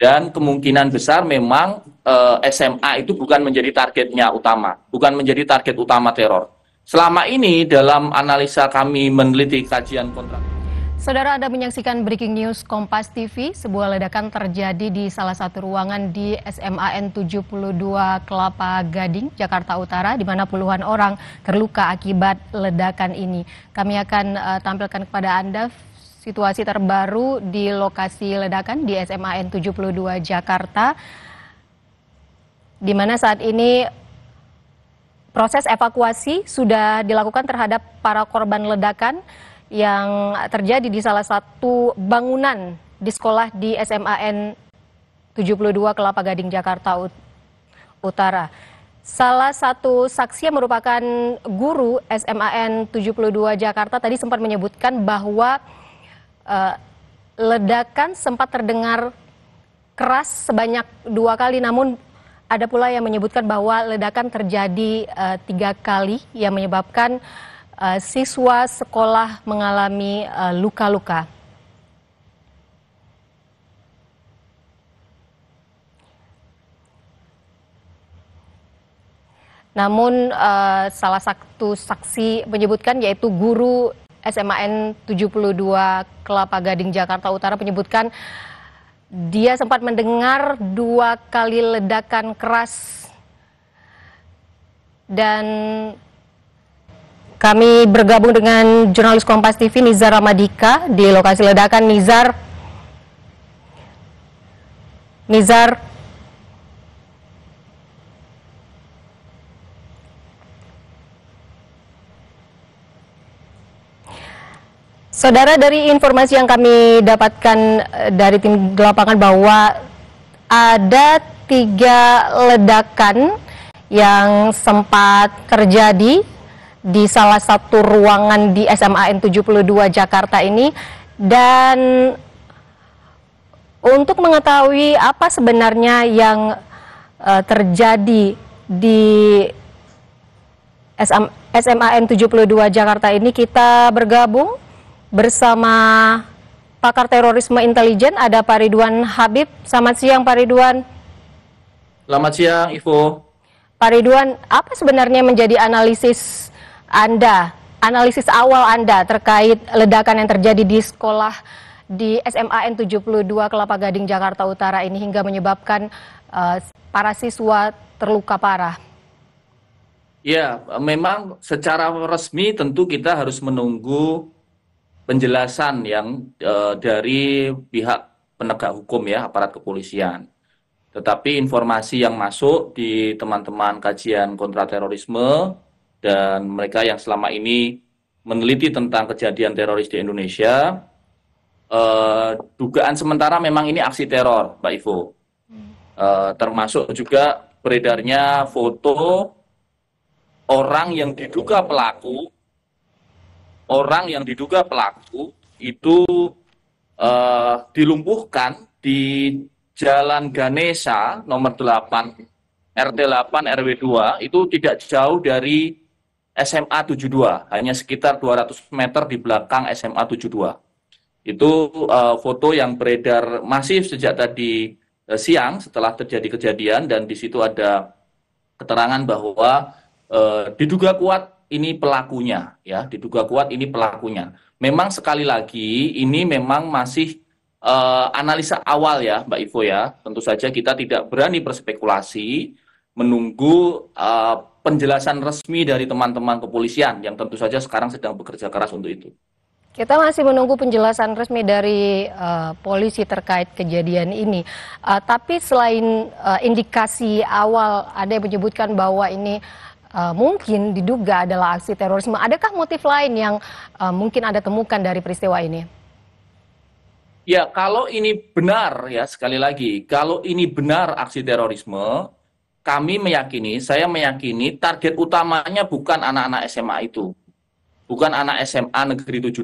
Dan kemungkinan besar memang SMA itu bukan menjadi targetnya utama, bukan menjadi target utama teror. Selama ini dalam analisa kami meneliti kajian kontrak. Saudara, Anda menyaksikan Breaking News Kompas TV. Sebuah ledakan terjadi di salah satu ruangan di SMAN 72 Kelapa Gading, Jakarta Utara, di mana puluhan orang terluka akibat ledakan ini. Kami akan tampilkan kepada Anda situasi terbaru di lokasi ledakan di SMAN 72 Jakarta, di mana saat ini proses evakuasi sudah dilakukan terhadap para korban ledakan yang terjadi di salah satu bangunan di sekolah di SMAN 72 Kelapa Gading, Jakarta Utara. Salah satu saksi yang merupakan guru SMAN 72 Jakarta tadi sempat menyebutkan bahwa ledakan sempat terdengar keras sebanyak 2 kali, namun ada pula yang menyebutkan bahwa ledakan terjadi 3 kali yang menyebabkan siswa sekolah mengalami luka-luka. Namun salah satu saksi menyebutkan, yaitu guru SMAN 72 Kelapa Gading, Jakarta Utara, menyebutkan dia sempat mendengar 2 kali ledakan keras. Dan kami bergabung dengan jurnalis Kompas TV Nizar Ramadika di lokasi ledakan. Nizar. Saudara, dari informasi yang kami dapatkan dari tim di lapangan bahwa ada 3 ledakan yang sempat terjadi di salah satu ruangan di SMAN 72 Jakarta ini. Dan untuk mengetahui apa sebenarnya yang terjadi di SMAN 72 Jakarta ini, kita bergabung bersama pakar terorisme intelijen, ada Pak Ridwan Habib. Selamat siang, Pak Ridwan. Selamat siang, Ivo. Pak Ridwan, apa sebenarnya menjadi analisis awal Anda terkait ledakan yang terjadi di sekolah di SMAN 72 Kelapa Gading, Jakarta Utara ini hingga menyebabkan para siswa terluka parah? Ya, memang secara resmi tentu kita harus menunggu penjelasan yang dari pihak penegak hukum ya, aparat kepolisian. Tetapi informasi yang masuk di teman-teman kajian kontraterorisme dan mereka yang selama ini meneliti tentang kejadian teroris di Indonesia, dugaan sementara memang ini aksi teror, Mbak Ivo. Termasuk juga beredarnya foto orang yang diduga pelaku itu dilumpuhkan di Jalan Ganesha nomor 8 RT 8 RW 2, itu tidak jauh dari SMA 72, hanya sekitar 200 meter di belakang SMA 72. Itu foto yang beredar masif sejak tadi siang setelah terjadi kejadian, dan di situ ada keterangan bahwa diduga kuat ini pelakunya, ya, Memang sekali lagi ini memang masih analisa awal ya, Mbak Ivo ya. Tentu saja kita tidak berani berspekulasi, menunggu penjelasan resmi dari teman-teman kepolisian yang tentu saja sekarang sedang bekerja keras untuk itu. Kita masih menunggu penjelasan resmi dari polisi terkait kejadian ini. Tapi selain indikasi awal, ada yang menyebutkan bahwa ini mungkin diduga adalah aksi terorisme. Adakah motif lain yang mungkin Anda temukan dari peristiwa ini? Ya, kalau ini benar ya, sekali lagi, kalau ini benar aksi terorisme, saya meyakini target utamanya bukan anak-anak SMA itu. Bukan anak SMA Negeri 72.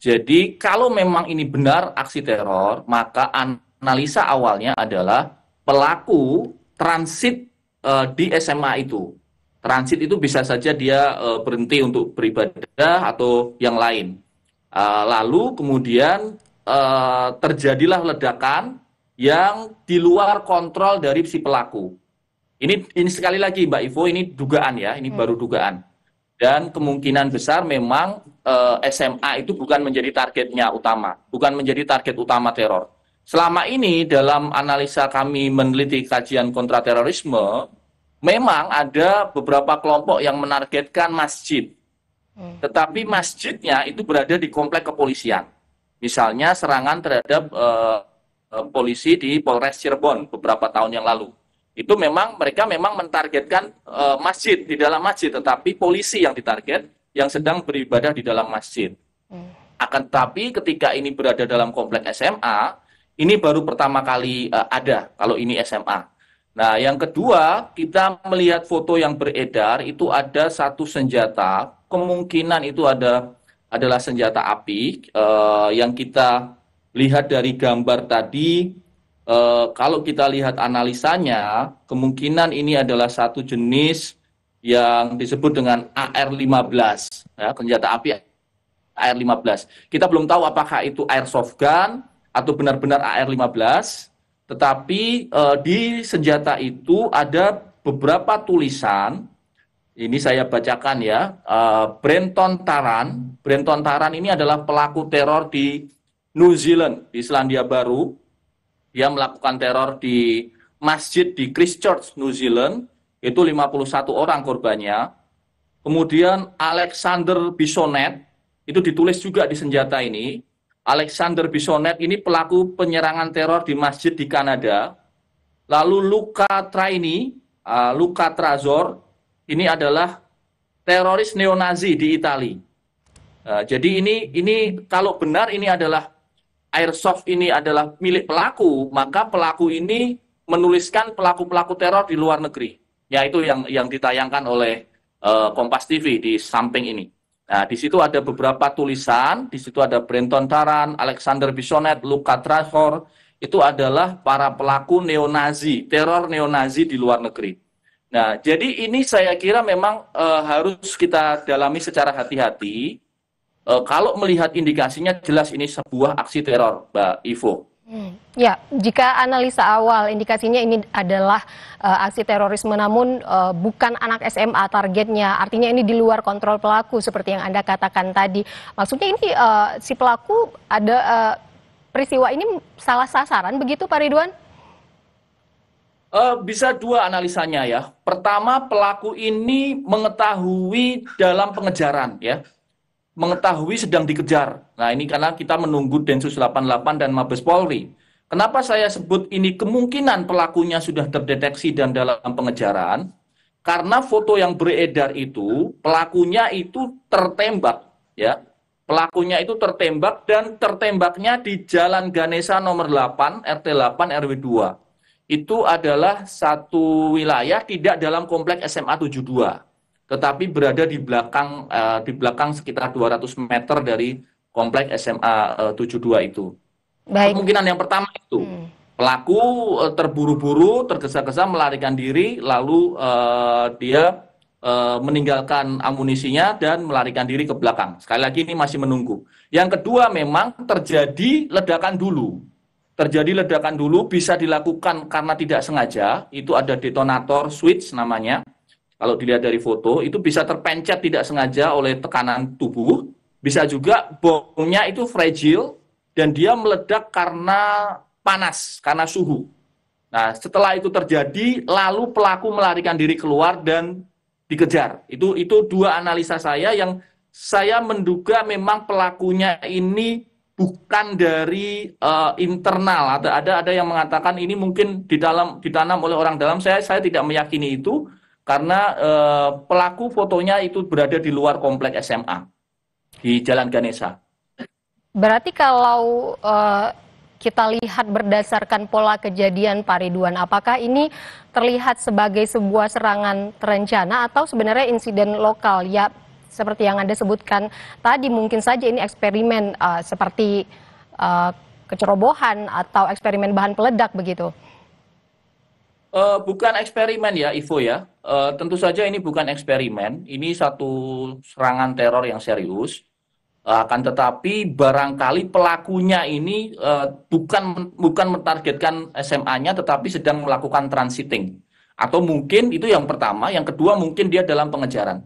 Jadi kalau memang ini benar aksi teror, maka analisa awalnya adalah pelaku transit di SMA itu. Transit itu bisa saja dia berhenti untuk beribadah atau yang lain. Lalu kemudian terjadilah ledakan yang di luar kontrol dari si pelaku. Ini sekali lagi Mbak Ivo, ini dugaan ya, ini baru dugaan. Dan kemungkinan besar memang SMA itu bukan menjadi targetnya utama, bukan menjadi target utama teror. Selama ini dalam analisa kami meneliti kajian kontraterorisme, memang ada beberapa kelompok yang menargetkan masjid. Tetapi masjidnya itu berada di komplek kepolisian. Misalnya serangan terhadap polisi di Polres Cirebon beberapa tahun yang lalu. Itu memang mereka memang mentargetkan masjid di dalam masjid, tetapi polisi yang ditarget yang sedang beribadah di dalam masjid. Akan tetapi ketika ini berada dalam komplek SMA, ini baru pertama kali ada kalau ini SMA. Nah, yang kedua, kita melihat foto yang beredar itu ada satu senjata, kemungkinan itu adalah senjata api yang kita lihat dari gambar tadi. Kalau kita lihat analisanya, kemungkinan ini adalah satu jenis yang disebut dengan AR-15, ya, senjata api AR-15. Kita belum tahu apakah itu airsoft gun atau benar-benar AR-15, tetapi di senjata itu ada beberapa tulisan. Ini saya bacakan ya. Brenton Tarrant. Brenton Tarrant ini adalah pelaku teror di New Zealand, di Selandia Baru. Dia melakukan teror di masjid di Christchurch, New Zealand. Itu 51 orang korbannya. Kemudian Alexander Bissonnette, itu ditulis juga di senjata ini. Alexander Bissonnette ini pelaku penyerangan teror di masjid di Kanada. Lalu Luca Traini, Luca Trazor, ini adalah teroris neo-Nazi di Italia. Jadi ini kalau benar ini adalah airsoft, ini adalah milik pelaku, maka pelaku ini menuliskan pelaku-pelaku teror di luar negeri. Ya, itu yang ditayangkan oleh Kompas TV di samping ini. Nah, di situ ada beberapa tulisan, di situ ada Brenton Tarrant, Alexander Bissonnette, Luca Trazor, itu adalah para pelaku neo-Nazi, teror neo-Nazi di luar negeri. Nah, jadi ini saya kira memang harus kita dalami secara hati-hati. Kalau melihat indikasinya jelas ini sebuah aksi teror, Mbak Ivo. Ya, jika analisa awal indikasinya ini adalah aksi terorisme, namun bukan anak SMA targetnya, artinya ini di luar kontrol pelaku seperti yang Anda katakan tadi. Maksudnya ini si pelaku ada peristiwa ini salah sasaran begitu, Pak Ridwan? Bisa dua analisanya ya. Pertama, pelaku ini mengetahui dalam pengejaran ya. Mengetahui sedang dikejar. Nah, ini karena kita menunggu Densus 88 dan Mabes Polri. Kenapa saya sebut ini kemungkinan pelakunya sudah terdeteksi dan dalam pengejaran? Karena foto yang beredar itu, pelakunya itu tertembak, ya. Pelakunya itu tertembak dan tertembaknya di Jalan Ganesha nomor 8, RT 8 RW 2. Itu adalah satu wilayah tidak dalam komplek SMA 72. Tetapi berada di belakang sekitar 200 meter dari komplek SMA 72 itu. Baik. Kemungkinan yang pertama itu, pelaku terburu-buru, tergesa-gesa melarikan diri, lalu dia meninggalkan amunisinya dan melarikan diri ke belakang. Sekali lagi ini masih menunggu. Yang kedua memang terjadi ledakan dulu. Terjadi ledakan dulu bisa dilakukan karena tidak sengaja, itu ada detonator switch namanya. Kalau dilihat dari foto, itu bisa terpencet tidak sengaja oleh tekanan tubuh. Bisa juga bomnya itu fragile dan dia meledak karena panas, karena suhu. Nah, setelah itu terjadi, lalu pelaku melarikan diri keluar dan dikejar. Itu dua analisa saya yang saya menduga memang pelakunya ini bukan dari internal. Ada yang mengatakan ini mungkin ditanam oleh orang dalam. Saya tidak meyakini itu. Karena pelaku fotonya itu berada di luar komplek SMA di Jalan Ganesha. Berarti kalau kita lihat berdasarkan pola kejadian, Pak Ridwan, apakah ini terlihat sebagai sebuah serangan terencana atau sebenarnya insiden lokal? Ya, seperti yang Anda sebutkan tadi, mungkin saja ini eksperimen seperti kecerobohan atau eksperimen bahan peledak begitu. Bukan eksperimen ya, Ivo ya. Tentu saja ini bukan eksperimen. Ini satu serangan teror yang serius. Akan tetapi barangkali pelakunya ini bukan mentargetkan SMA-nya, tetapi sedang melakukan transiting. Atau mungkin itu yang pertama, yang kedua mungkin dia dalam pengejaran.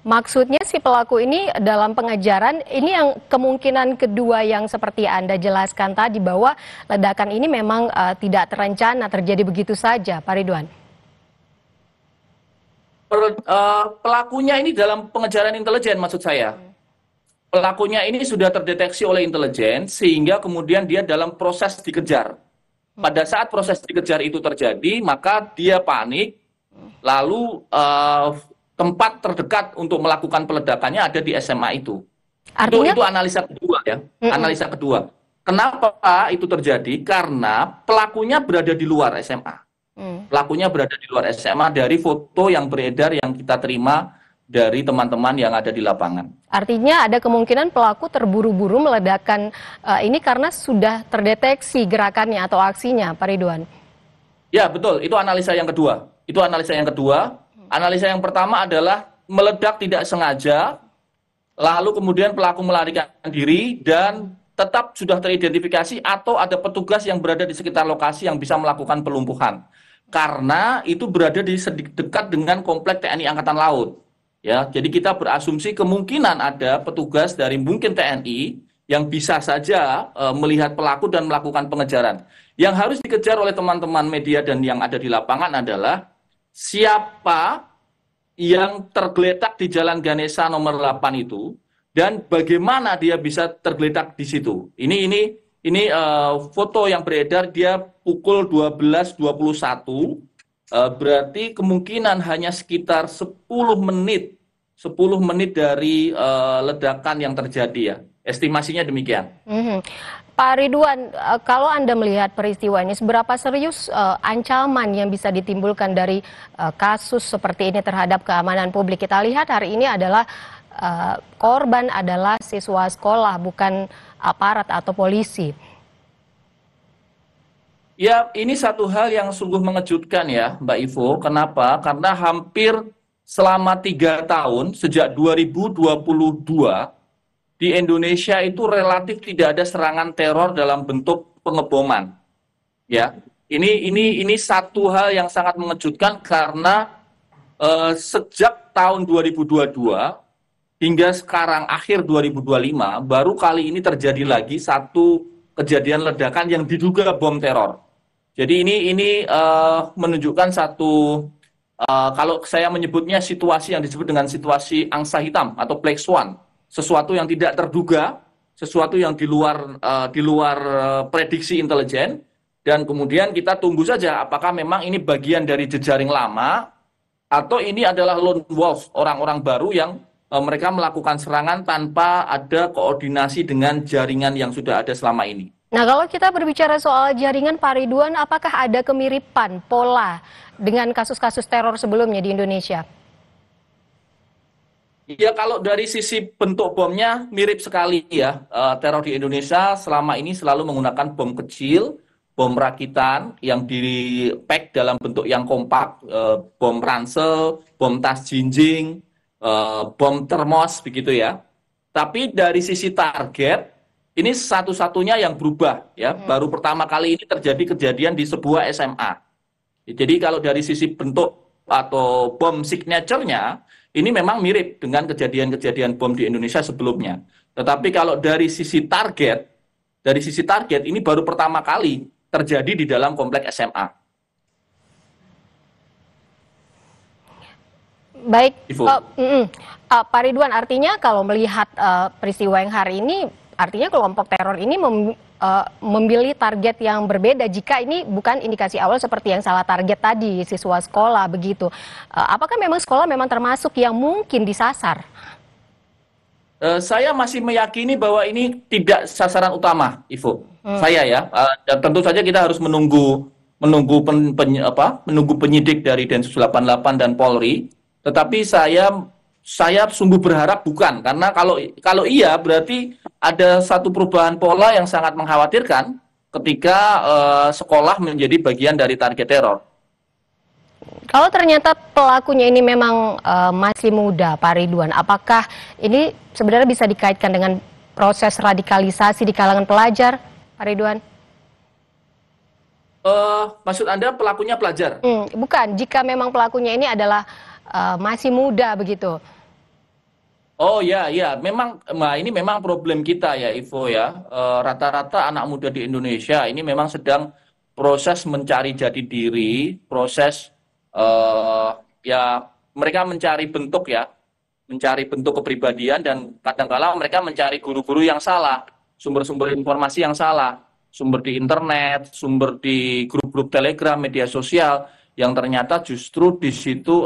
Maksudnya si pelaku ini dalam pengejaran, ini yang kemungkinan kedua yang seperti Anda jelaskan tadi, bahwa ledakan ini memang tidak terencana, terjadi begitu saja, Pak Ridwan. Pelakunya ini dalam pengejaran intelijen, maksud saya. Pelakunya ini sudah terdeteksi oleh intelijen, sehingga kemudian dia dalam proses dikejar. Pada saat proses dikejar itu terjadi, maka dia panik, lalu tempat terdekat untuk melakukan peledakannya ada di SMA itu. Artinya, itu analisa kedua ya. Analisa kedua. Kenapa itu terjadi? Karena pelakunya berada di luar SMA. Pelakunya berada di luar SMA dari foto yang beredar yang kita terima dari teman-teman yang ada di lapangan. Artinya ada kemungkinan pelaku terburu-buru meledakkan ini karena sudah terdeteksi gerakannya atau aksinya, Pak Ridwan. Ya, betul. Itu analisa yang kedua. Itu analisa yang kedua. Analisa yang pertama adalah meledak tidak sengaja, lalu kemudian pelaku melarikan diri dan tetap sudah teridentifikasi atau ada petugas yang berada di sekitar lokasi yang bisa melakukan pelumpuhan. Karena itu berada di dekat dengan komplek TNI Angkatan Laut. Ya, jadi kita berasumsi kemungkinan ada petugas dari mungkin TNI yang bisa saja melihat pelaku dan melakukan pengejaran. Yang harus dikejar oleh teman-teman media dan yang ada di lapangan adalah siapa yang tergeletak di Jalan Ganesha nomor 8 itu dan bagaimana dia bisa tergeletak di situ. Ini foto yang beredar, dia pukul 12.21, berarti kemungkinan hanya sekitar 10 menit dari ledakan yang terjadi ya. Estimasinya demikian. Pak Ridwan, kalau Anda melihat peristiwa ini, seberapa serius ancaman yang bisa ditimbulkan dari kasus seperti ini terhadap keamanan publik? Kita lihat hari ini adalah korban adalah siswa sekolah, bukan aparat atau polisi. Ya, ini satu hal yang sungguh mengejutkan ya, Mbak Ivo. Kenapa? Karena hampir selama 3 tahun, sejak 2022, di Indonesia itu relatif tidak ada serangan teror dalam bentuk pengeboman. Ya, ini satu hal yang sangat mengejutkan karena sejak tahun 2022 hingga sekarang akhir 2025 baru kali ini terjadi lagi satu kejadian ledakan yang diduga bom teror. Jadi ini menunjukkan satu kalau saya menyebutnya situasi yang disebut dengan situasi angsa hitam atau black swan. Sesuatu yang tidak terduga, sesuatu yang di luar prediksi intelijen, dan kemudian kita tunggu saja apakah memang ini bagian dari jejaring lama atau ini adalah lone wolf, orang-orang baru yang mereka melakukan serangan tanpa ada koordinasi dengan jaringan yang sudah ada selama ini. Nah, kalau kita berbicara soal jaringan, Pak Ridwan, apakah ada kemiripan pola dengan kasus-kasus teror sebelumnya di Indonesia? Ya, kalau dari sisi bentuk bomnya mirip sekali ya. Teror di Indonesia selama ini selalu menggunakan bom kecil, bom rakitan yang di-pack dalam bentuk yang kompak, bom ransel, bom tas jinjing, bom termos begitu ya. Tapi dari sisi target, ini satu-satunya yang berubah ya. Baru pertama kali ini terjadi kejadian di sebuah SMA. Jadi kalau dari sisi bentuk atau bom signature-nya, ini memang mirip dengan kejadian-kejadian bom di Indonesia sebelumnya. Tetapi kalau dari sisi target ini baru pertama kali terjadi di dalam komplek SMA. Baik, Pak Ridwan, artinya kalau melihat peristiwa yang hari ini, artinya kelompok teror ini memilih target yang berbeda jika ini bukan indikasi awal seperti yang salah target tadi, siswa sekolah begitu. Apakah memang sekolah memang termasuk yang mungkin disasar? Saya masih meyakini bahwa ini tidak sasaran utama, Ivo. Saya ya, dan tentu saja kita harus menunggu penyidik dari Densus 88 dan Polri. Tetapi saya sungguh berharap bukan, karena kalau iya berarti ada satu perubahan pola yang sangat mengkhawatirkan ketika sekolah menjadi bagian dari target teror. Kalau ternyata pelakunya ini memang masih muda, Pak Ridwan, apakah ini sebenarnya bisa dikaitkan dengan proses radikalisasi di kalangan pelajar, Pak Ridwan? Maksud Anda pelakunya pelajar? Bukan, jika memang pelakunya ini adalah masih muda begitu. Oh ya, ya, memang, nah ini memang problem kita ya, Ivo ya. Rata-rata anak muda di Indonesia ini memang sedang proses mencari jati diri, proses eh, ya mereka mencari bentuk kepribadian dan kadang-kala mereka mencari guru-guru yang salah, sumber-sumber informasi yang salah, sumber di internet, sumber di grup-grup Telegram, media sosial, yang ternyata justru di situ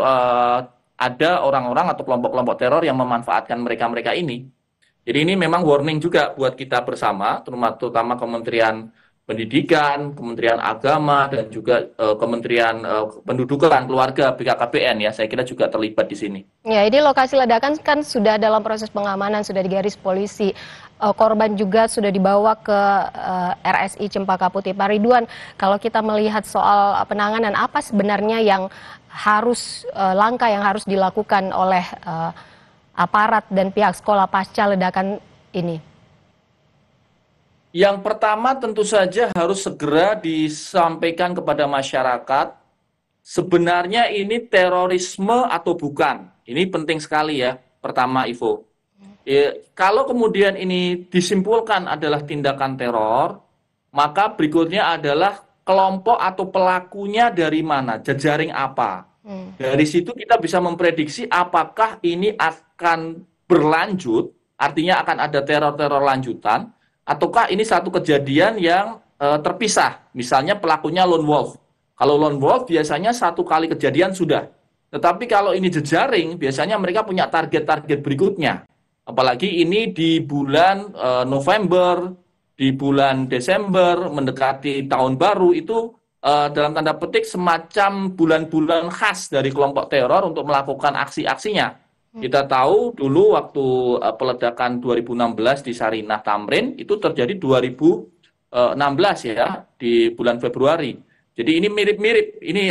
ada orang-orang atau kelompok-kelompok teror yang memanfaatkan mereka-mereka ini. Jadi ini memang warning juga buat kita bersama, terutama Kementerian Pendidikan, Kementerian Agama, dan juga Kementerian Pendudukan, Keluarga, BKKBN ya, saya kira juga terlibat di sini. Ya, ini lokasi ledakan kan sudah dalam proses pengamanan, sudah digaris polisi. Korban juga sudah dibawa ke RSI Cempaka Putih. Pak Ridwan, kalau kita melihat soal penanganan, apa sebenarnya yang harus langkah yang harus dilakukan oleh aparat dan pihak sekolah pasca ledakan ini? Yang pertama tentu saja harus segera disampaikan kepada masyarakat, sebenarnya ini terorisme atau bukan. Ini penting sekali ya, pertama Ivo. Kalau kemudian ini disimpulkan adalah tindakan teror, maka berikutnya adalah kelompok atau pelakunya dari mana, jejaring apa. Dari situ kita bisa memprediksi apakah ini akan berlanjut, artinya akan ada teror-teror lanjutan, ataukah ini satu kejadian yang terpisah, misalnya pelakunya lone wolf. Kalau lone wolf biasanya satu kali kejadian sudah. Tetapi kalau ini jejaring, biasanya mereka punya target-target berikutnya. Apalagi ini di bulan November, di bulan Desember, mendekati tahun baru, itu dalam tanda petik semacam bulan-bulan khas dari kelompok teror untuk melakukan aksi-aksinya. Kita tahu dulu waktu peledakan 2016 di Sarinah Tamrin, itu terjadi 2016 ya, di bulan Februari. Jadi ini mirip-mirip, ini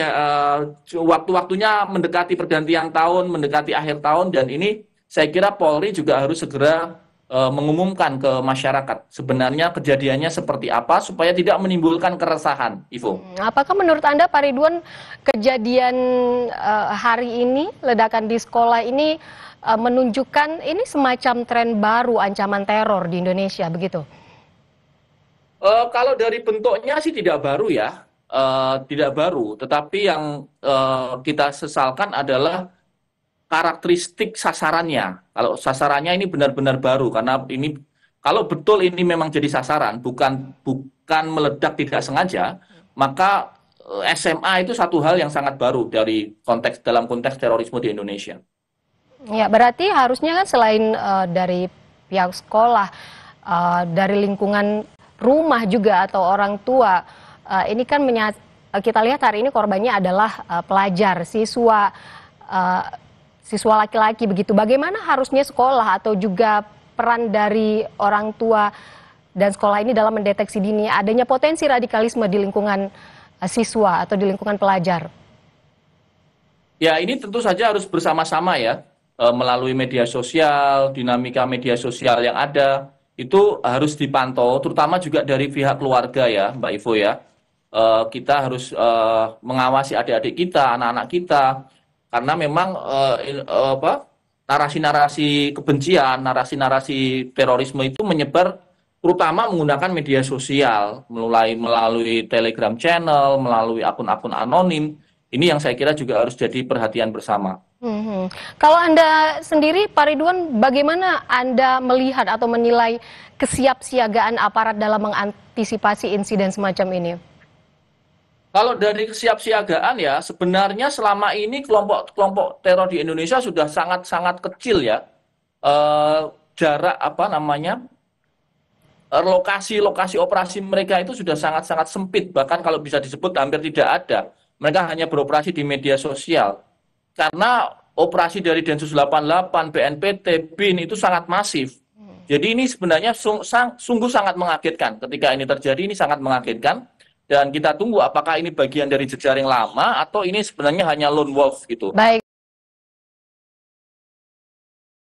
waktu-waktunya mendekati pergantian tahun, mendekati akhir tahun, dan ini saya kira Polri juga harus segera mengumumkan ke masyarakat sebenarnya kejadiannya seperti apa supaya tidak menimbulkan keresahan, Ivo. Apakah menurut Anda, Pak Ridwan, kejadian hari ini, ledakan di sekolah ini menunjukkan ini semacam tren baru ancaman teror di Indonesia, begitu? Kalau dari bentuknya sih tidak baru ya, tidak baru. Tetapi yang kita sesalkan adalah karakteristik sasarannya. Kalau sasarannya ini benar-benar baru, karena ini kalau betul ini memang jadi sasaran, bukan meledak tidak sengaja, maka SMA itu satu hal yang sangat baru dalam konteks terorisme di Indonesia. Ya, berarti harusnya kan selain dari pihak sekolah, dari lingkungan rumah juga atau orang tua, ini kan kita lihat hari ini korbannya adalah pelajar, siswa laki-laki begitu. Bagaimana harusnya sekolah atau juga peran dari orang tua dan sekolah ini dalam mendeteksi dini adanya potensi radikalisme di lingkungan siswa atau di lingkungan pelajar? Ya, ini tentu saja harus bersama-sama ya, melalui media sosial, dinamika media sosial yang ada, itu harus dipantau, terutama juga dari pihak keluarga ya, Mbak Ivo ya. Kita harus mengawasi adik-adik kita, anak-anak kita, karena memang narasi-narasi kebencian, narasi-narasi terorisme itu menyebar terutama menggunakan media sosial, melalui Telegram channel, melalui akun-akun anonim. Ini yang saya kira juga harus jadi perhatian bersama. Kalau Anda sendiri, Pak Ridwan, bagaimana Anda melihat atau menilai kesiapsiagaan aparat dalam mengantisipasi insiden semacam ini? Kalau dari kesiapsiagaan ya, sebenarnya selama ini kelompok teror di Indonesia sudah sangat-sangat kecil ya. Jarak lokasi operasi mereka itu sudah sangat-sangat sempit, bahkan kalau bisa disebut hampir tidak ada. Mereka hanya beroperasi di media sosial. Karena operasi dari Densus 88, BNPT, BIN itu sangat masif. Jadi ini sebenarnya sungguh sangat mengagetkan. Ketika ini terjadi, ini sangat mengagetkan. dan kita tunggu apakah ini bagian dari jejaring lama atau ini sebenarnya hanya lone wolf gitu. Baik.